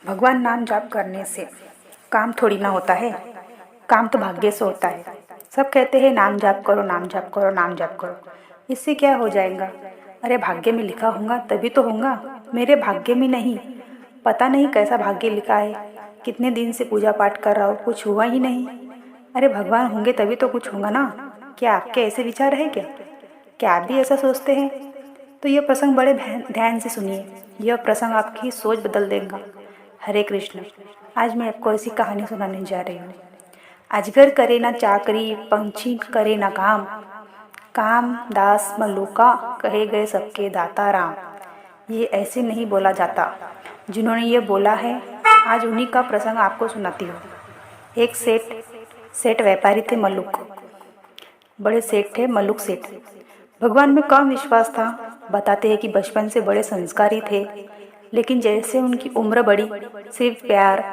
भगवान नाम जाप करने से काम थोड़ी ना होता है। काम तो भाग्य से होता है। सब कहते हैं नाम जाप करो, नाम जाप करो, नाम जाप करो, इससे क्या हो जाएगा। अरे भाग्य में लिखा होगा तभी तो होगा। मेरे भाग्य में नहीं, पता नहीं कैसा भाग्य लिखा है। कितने दिन से पूजा पाठ कर रहा हूँ, कुछ हुआ ही नहीं। अरे भगवान होंगे तभी तो कुछ होगा ना। क्या आपके ऐसे विचार है क्या आप भी ऐसा सोचते हैं? तो यह प्रसंग बड़े ध्यान से सुनिए। यह प्रसंग आपकी सोच बदल देगा। हरे कृष्ण। आज मैं आपको ऐसी कहानी सुनाने जा रही हूँ। अजगर करे ना चाकरी, पंछी करे ना काम, काम दास मल्लुका, कहे गए सबके दाता राम। ये ऐसे नहीं बोला जाता। जिन्होंने ये बोला है, आज उन्हीं का प्रसंग आपको सुनाती हूँ। एक सेठ व्यापारी थे मल्लुक। बड़े सेठ थे मल्लुक सेठ। भगवान में कम विश्वास था। बताते हैं कि बचपन से बड़े संस्कारी थे, लेकिन जैसे उनकी उम्र बढ़ी, सिर्फ प्यार,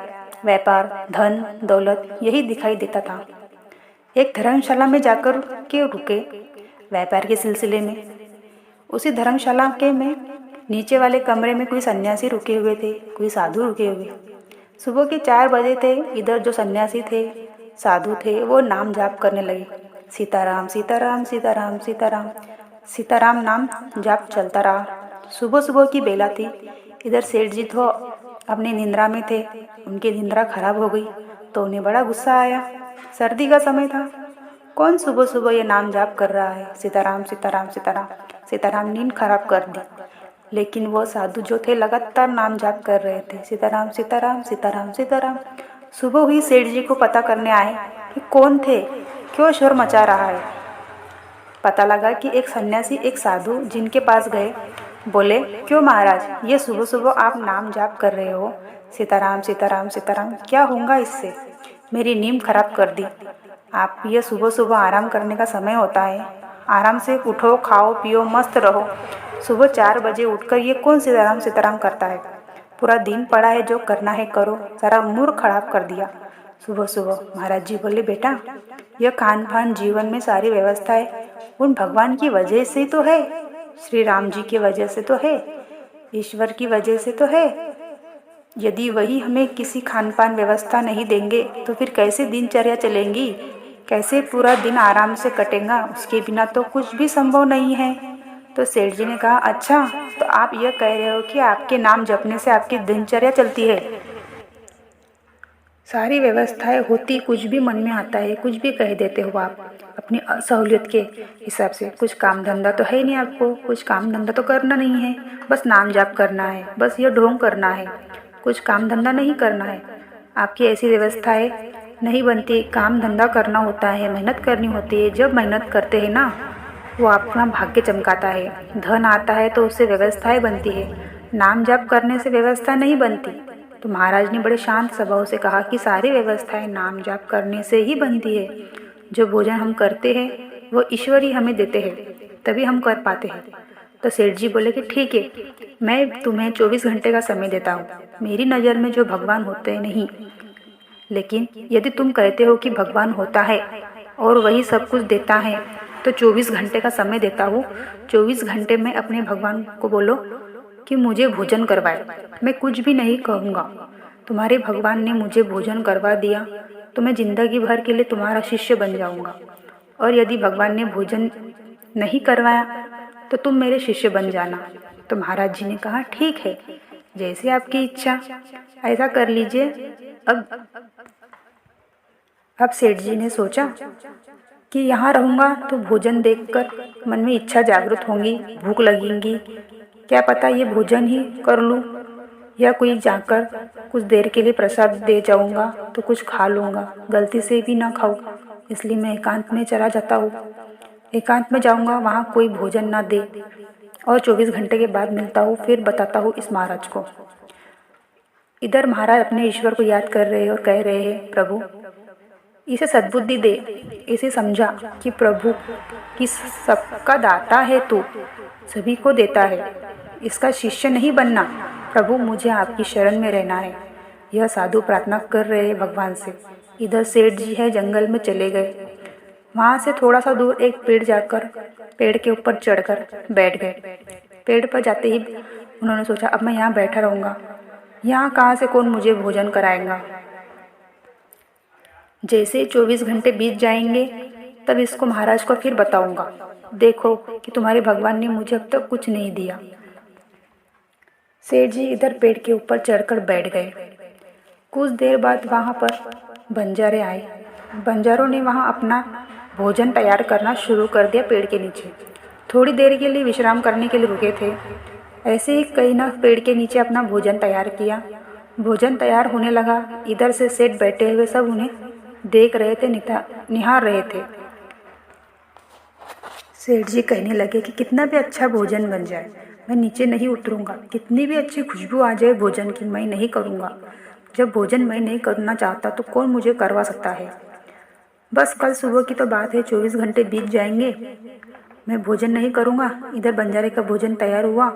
व्यापार, धन दौलत यही दिखाई देता था। एक धर्मशाला में जाकर के रुके व्यापार के सिलसिले में। उसी धर्मशाला के में नीचे वाले कमरे में कोई सन्यासी रुके हुए थे, कोई साधु रुके हुए। सुबह के 4 बजे थे। इधर जो सन्यासी थे, साधु थे, वो नाम जाप करने लगे। सीताराम सीताराम सीताराम सीताराम सीताराम नाम जाप चलता रहा। सुबह सुबह की बेला थी। इधर सेठ जी तो अपनी निंद्रा में थे। उनकी निंद्रा खराब हो गई तो उन्हें बड़ा गुस्सा आया। सर्दी का समय था। कौन सुबह सुबह ये नाम जाप कर रहा है, सीताराम सीताराम सीताराम सीताराम। नींद खराब कर दी। लेकिन वो साधु जो थे लगातार नाम जाप कर रहे थे, सीताराम सीताराम सीताराम सीताराम। सुबह हुई, सेठ जी को पता करने आए कि कौन थे, क्यों शोर मचा रहा है। पता लगा कि एक सन्यासी, एक साधु जिनके पास गए। बोले, क्यों महाराज, ये सुबह सुबह आप नाम जाप कर रहे हो, सीताराम सीताराम सीताराम, क्या होगा इससे? मेरी नींद खराब कर दी। आप ये सुबह सुबह आराम करने का समय होता है। आराम से उठो, खाओ पियो, मस्त रहो। सुबह 4 बजे उठकर ये कौन सीताराम सीताराम करता है? पूरा दिन पड़ा है, जो करना है करो, सारा मूड खराब कर दिया सुबह सुबह। महाराज जी बोले, बेटा, यह खान पान जीवन में सारी व्यवस्था है उन भगवान की वजह से तो है, श्री राम जी की वजह से तो है, ईश्वर की वजह से तो है। यदि वही हमें किसी खान पान व्यवस्था नहीं देंगे तो फिर कैसे दिनचर्या चलेंगी, कैसे पूरा दिन आराम से कटेगा? उसके बिना तो कुछ भी संभव नहीं है। तो सेठ जी ने कहा, अच्छा, तो आप यह कह रहे हो कि आपके नाम जपने से आपकी दिनचर्या चलती है? सारी व्यवस्थाएं होती, कुछ भी मन में आता है, कुछ भी कह देते हो आप अपनी सहूलियत के हिसाब से। कुछ काम धंधा तो है नहीं आपको, कुछ काम धंधा तो करना नहीं है, बस नाम जाप करना है, बस ये ढोंग करना है, कुछ काम धंधा नहीं करना है। आपकी ऐसी व्यवस्थाएं नहीं बनती। काम धंधा करना होता है, मेहनत करनी होती है। जब मेहनत करते हैं ना, वो अपना भाग्य चमकाता है, धन आता है तो उससे व्यवस्थाएं बनती है। नाम जाप करने से व्यवस्था नहीं बनती। तो महाराज ने बड़े शांत स्वभाव से कहा कि सारी व्यवस्थाएं नाम जाप करने से ही बनती है। जो भोजन हम करते हैं वो ईश्वर ही हमें देते हैं, तभी हम कर पाते हैं। तो सेठ जी बोले कि ठीक है, मैं तुम्हें 24 घंटे का समय देता हूँ। मेरी नज़र में जो भगवान होते नहीं, लेकिन यदि तुम कहते हो कि भगवान होता है और वही सब कुछ देता है, तो 24 घंटे का समय देता हूँ। 24 घंटे में अपने भगवान को बोलो कि मुझे भोजन करवाए। मैं कुछ भी नहीं कहूँगा। तुम्हारे भगवान ने मुझे भोजन करवा दिया तो मैं जिंदगी भर के लिए तुम्हारा शिष्य बन जाऊँगा। और यदि भगवान ने भोजन नहीं करवाया तो तुम मेरे शिष्य बन जाना। तो महाराज जी ने कहा, ठीक है, जैसे आपकी इच्छा, ऐसा कर लीजिए। अब सेठ जी ने सोचा कि यहाँ रहूँगा तो भोजन देखकर मन में इच्छा जागृत होंगी, भूख लगेंगी, क्या पता ये भोजन ही कर लूँ, या कोई जाकर कुछ देर के लिए प्रसाद दे जाऊँगा तो कुछ खा लूँगा, गलती से भी ना खाऊँ। इसलिए मैं एकांत में चला जाता हूँ। एकांत में जाऊँगा, वहाँ कोई भोजन ना दे, और 24 घंटे के बाद मिलता हूँ, फिर बताता हूँ इस महाराज को। इधर महाराज अपने ईश्वर को याद कर रहे हैं और कह रहे हैं, प्रभु इसे सद्बुद्धि दे, इसे समझा कि प्रभु कि सबका दाता है, तू सभी को देता है, इसका शिष्य नहीं बनना। प्रभु मुझे आपकी शरण में रहना है। यह साधु प्रार्थना कर रहे हैं भगवान से। इधर सेठ जी है, जंगल में चले गए। वहाँ से थोड़ा सा दूर एक पेड़ जाकर पेड़ के ऊपर चढ़कर बैठ गए। पेड़ पर जाते ही उन्होंने सोचा, अब मैं यहाँ बैठा रहूँगा, यहाँ कहाँ से कौन मुझे भोजन कराएगा। जैसे ही 24 घंटे बीत जाएंगे तब इसको महाराज को फिर बताऊंगा, देखो कि तुम्हारे भगवान ने मुझे अब तक कुछ नहीं दिया। सेठ जी इधर पेड़ के ऊपर चढ़कर बैठ गए। कुछ देर बाद वहाँ पर बंजारे आए। बंजारों ने वहाँ अपना भोजन तैयार करना शुरू कर दिया पेड़ के नीचे। थोड़ी देर के लिए विश्राम करने के लिए रुके थे। ऐसे ही कई ने पेड़ के नीचे अपना भोजन तैयार किया। भोजन तैयार होने लगा। इधर से सेठ बैठे हुए सब उन्हें देख रहे थे, निहार रहे थे। सेठ जी कहने लगे कि कितना भी अच्छा भोजन बन जाए मैं नीचे नहीं उतरूंगा, कितनी भी अच्छी खुशबू आ जाए भोजन की मैं नहीं करूंगा। जब भोजन मैं नहीं करना चाहता तो कौन मुझे करवा सकता है। बस कल सुबह की तो बात है, 24 घंटे बीत जाएंगे, मैं भोजन नहीं करूंगा। इधर बंजारे का भोजन तैयार हुआ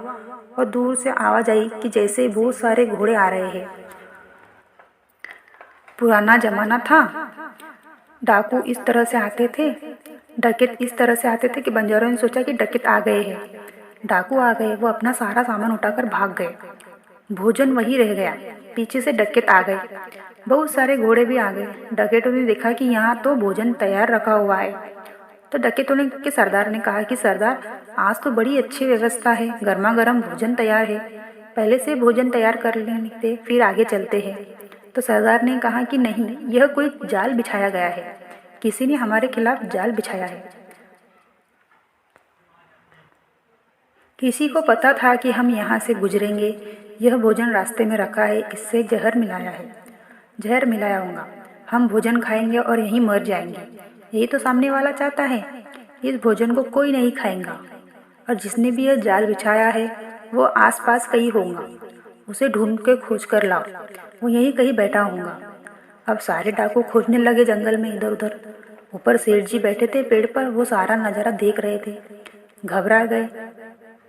और दूर से आवाज़ आई कि जैसे बहुत सारे घोड़े आ रहे हैं। पुराना जमाना था, डाकू इस तरह से आते थे, डकैत इस तरह से आते थे कि बंजारों ने सोचा कि डकैत आ गए हैं। डाकू आ गए, वो अपना सारा सामान उठाकर भाग गए। भोजन वही रह गया। पीछे से डकैत आ गए, बहुत सारे घोड़े भी आ गए। डकैतों ने देखा कि यहाँ तो भोजन तैयार रखा हुआ है, तो डकैतों ने के सरदार ने कहा कि सरदार आज तो बड़ी अच्छी व्यवस्था है, गर्मा गर्म भोजन तैयार है, पहले से भोजन तैयार कर लेते फिर आगे चलते हैं। तो सरदार ने कहा कि नहीं, यह कोई जाल बिछाया गया है, किसी ने हमारे खिलाफ जाल बिछाया है। किसी को पता था कि हम यहाँ से गुजरेंगे, यह भोजन रास्ते में रखा है, इससे जहर मिलाया है, जहर मिलाया होगा, हम भोजन खाएंगे और यहीं मर जाएंगे। यही तो सामने वाला चाहता है, इस भोजन को कोई नहीं खाएगा, और जिसने भी यह जाल बिछाया है वो आसपास कहीं होगा, उसे ढूंढ के खोज कर लाओ, वो यहीं कहीं बैठा होगा। अब सारे डाकू खोजने लगे जंगल में इधर उधर। ऊपर सेठ जी बैठे थे पेड़ पर, वो सारा नज़ारा देख रहे थे। घबरा गए,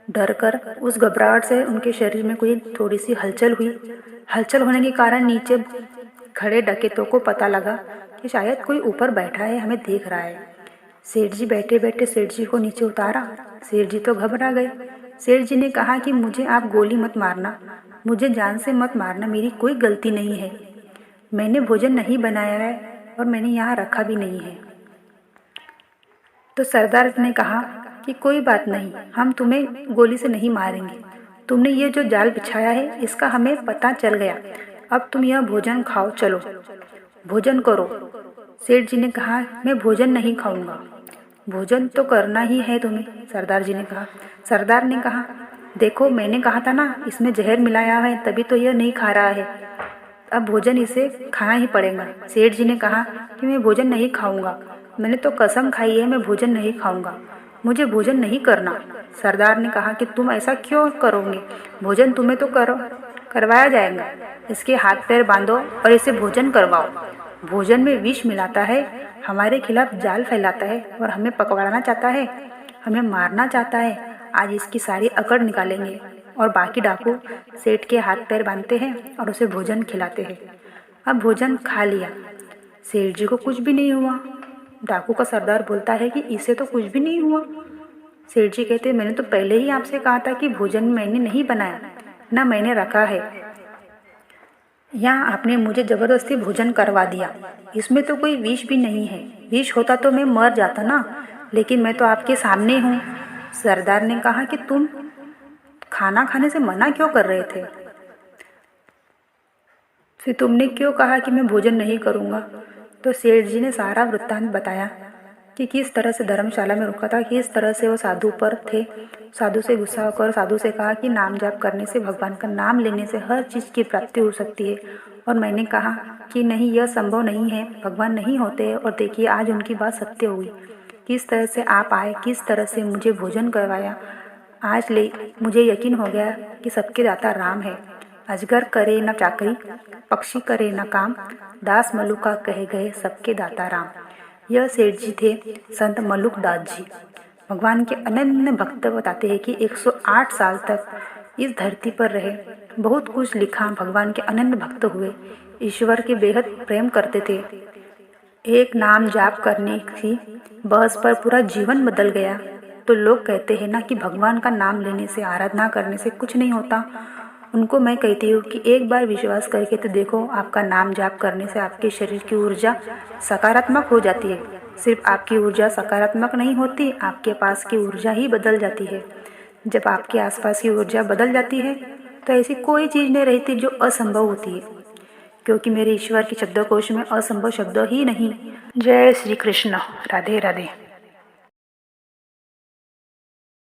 डर कर। उस घबराहट से उनके शरीर में कोई थोड़ी सी हलचल हुई। हलचल होने के कारण नीचे खड़े डकैतों को पता लगा कि शायद कोई ऊपर बैठा है, हमें देख रहा है। सेठ जी बैठे बैठे सेठ जी को नीचे उतारा। सेठ जी तो घबरा गए। सेठ जी ने कहा कि मुझे आप गोली मत मारना, मुझे जान से मत मारना, मेरी कोई गलती नहीं है, मैंने भोजन नहीं बनाया है और मैंने यहाँ रखा भी नहीं है। तो सरदार ने कहा कि कोई बात नहीं, हम तुम्हें गोली से नहीं मारेंगे, तुमने ये जो जाल बिछाया है इसका हमें पता चल गया, अब तुम यह भोजन खाओ, चलो भोजन करो। सेठ जी ने कहा मैं भोजन नहीं खाऊंगा। भोजन तो करना ही है तुम्हें, सरदार जी ने कहा। सरदार ने कहा देखो मैंने कहा था ना इसमें जहर मिलाया है, तभी तो यह नहीं खा रहा है, अब भोजन इसे खाना ही पड़ेगा। सेठ जी ने कहा कि मैं भोजन नहीं खाऊंगा, मैंने तो कसम खाई है मैं भोजन नहीं खाऊंगा, मुझे भोजन नहीं करना। सरदार ने कहा कि तुम ऐसा क्यों करोगे, भोजन तुम्हें तो करवाया जाएगा, इसके हाथ पैर बांधो और इसे भोजन करवाओ। भोजन में विष मिलाता है, हमारे खिलाफ जाल फैलाता है और हमें पकड़ना चाहता है, हमें मारना चाहता है। आज इसकी सारी अकड़ निकालेंगे। और बाकी डाकू सेठ के हाथ पैर बांधते हैं और उसे भोजन खिलाते हैं। अब भोजन खा लिया, सेठ जी को कुछ भी नहीं हुआ। डाकू का सरदार बोलता है कि इसे तो कुछ भी नहीं हुआ। सेठ जी कहते मैंने तो पहले ही आपसे कहा था कि भोजन मैंने नहीं बनाया, ना मैंने रखा है, यहाँ आपने मुझे ज़बरदस्ती भोजन करवा दिया, इसमें तो कोई विष भी नहीं है, विष होता तो मैं मर जाता ना, लेकिन मैं तो आपके सामने हूँ। सरदार ने कहा कि तुम खाना खाने से मना क्यों कर रहे थे, फिर तुमने क्यों कहा कि मैं भोजन नहीं करूँगा। तो सेठ जी ने सारा वृत्तांत बताया कि किस तरह से धर्मशाला में रुका था, किस तरह से वो साधु पर थे। साधु से गुस्सा होकर साधु से कहा कि नाम जाप करने से, भगवान का नाम लेने से हर चीज़ की प्राप्ति हो सकती है, और मैंने कहा कि नहीं, यह संभव नहीं है, भगवान नहीं होते। और देखिए आज उनकी बात सत्य हुई, किस तरह से आप आए, किस तरह से मुझे भोजन करवाया। आज मुझे यकीन हो गया कि सबके दाता राम है। अजगर करे न चाकरी, पक्षी करे न काम, दास मलुका कहे गए सबके दाता राम। यह सेठ जी थे संत मलुक दास जी। भगवान के अनन्य भक्त बताते हैं कि 108 साल तक इस धरती पर रहे, बहुत कुछ लिखा, भगवान के अनन्य भक्त हुए, ईश्वर के बेहद प्रेम करते थे। एक नाम जाप करने की बहस पर पूरा जीवन बदल गया। तो लोग कहते हैं ना कि भगवान का नाम लेने से, आराधना करने से कुछ नहीं होता, उनको मैं कहती हूँ कि एक बार विश्वास करके तो देखो, आपका नाम जाप करने से आपके शरीर की ऊर्जा सकारात्मक हो जाती है। सिर्फ आपकी ऊर्जा सकारात्मक नहीं होती, आपके पास की ऊर्जा ही बदल जाती है। जब आपके आसपास की ऊर्जा बदल जाती है तो ऐसी कोई चीज़ नहीं रहती जो असंभव होती है, क्योंकि मेरे ईश्वर के शब्दकोश में असंभव शब्द ही नहीं। जय श्री कृष्ण। राधे राधे।